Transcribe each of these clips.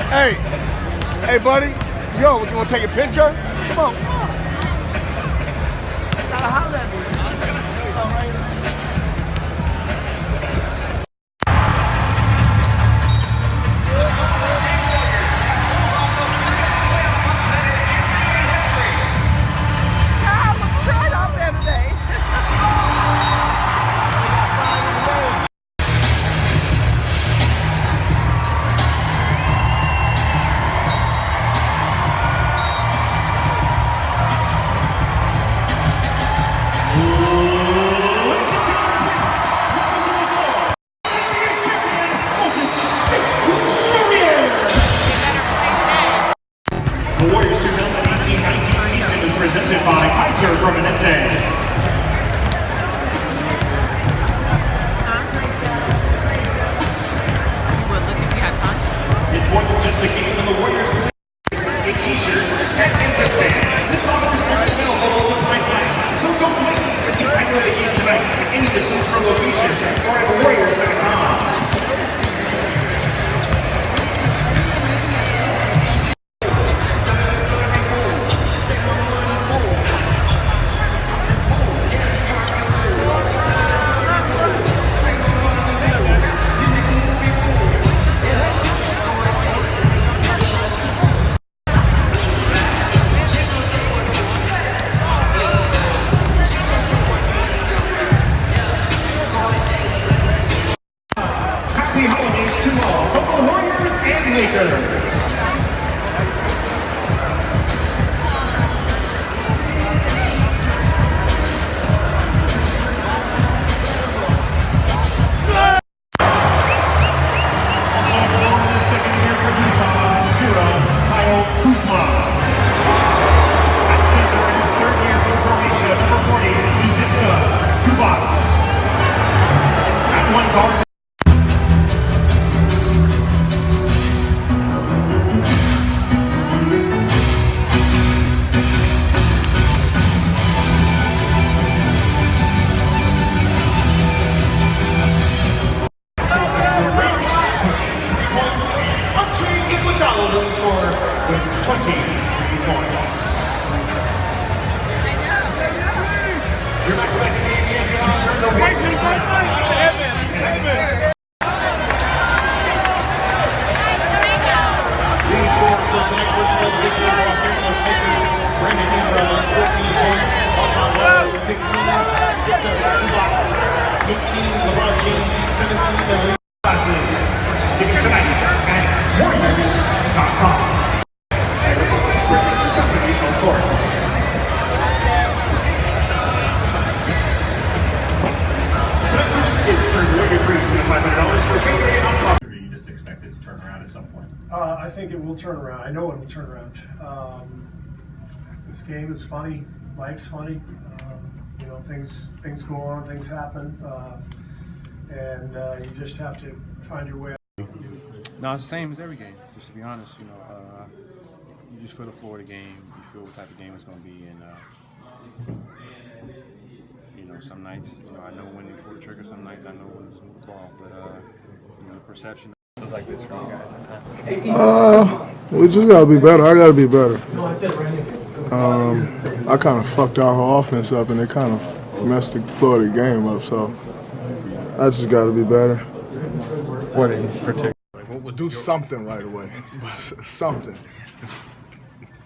Hey, hey, buddy. Yo, you want to take a picture? Come on. Gotta holler at me. All right. The Warriors 2018-19 season is presented by Kaiser Permanente. It's more than just a game, and the Warriors a t-shirt and wristband. This offer is only available on price tags, so don't wait. You can play the game tonight at any of the teams from location or at Warriors.com. Happy holidays to all, from the Warriors and Lakers. Also born in the second year for Utah, Kyle Kuzma. At center in his third year for Croatia, number 40, Ivica Zubac. At one guard. Score with 20 points. Your back-to-back NBA champions return the Warriors. Leading scorers for tonight, first of all, the Los Angeles Lakers, Brandon Ingram, 14 points. Alton Wall with 15. It's a Zubac, 18. LeBron James, 17. The league classes. Purchase tickets tonight at Warriors.com. You just expect it to turn around at some point? I think it will turn around. I know it will turn around. This game is funny. Life's funny. You know, things go on, things happen, and you just have to find your way out. No, it's the same as every game. Just to be honest, you know, you just feel the floor of the game. You feel what type of game it's going to be, and you know, some nights, you know, I know when to pull the trigger. Some nights I know when to move the ball, but you know, the perception. It's like this for you guys sometimes. We just gotta be better. I gotta be better. I kind of fucked our whole offense up, and it kind of messed the floor of the game up. So I just gotta be better. What in particular? Do something right away. Something.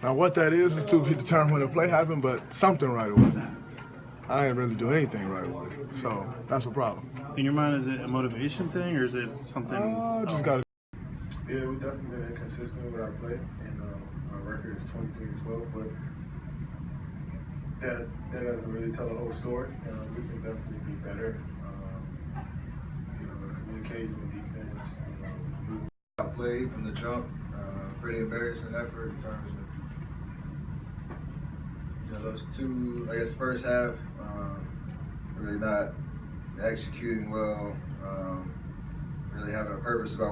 Now what that is to be determined when the play happened, but something right away. I ain't really do anything right away, so that's a problem. In your mind, is it a motivation thing, or is it something? Just gotta. Yeah, we've definitely been inconsistent with our play, and our record is 23-12, but that doesn't really tell the whole story. We can definitely be better. You know, communicating with defense. I played from the jump, pretty embarrassing effort in terms of those two, I guess, first half, really not executing well, really having a purpose about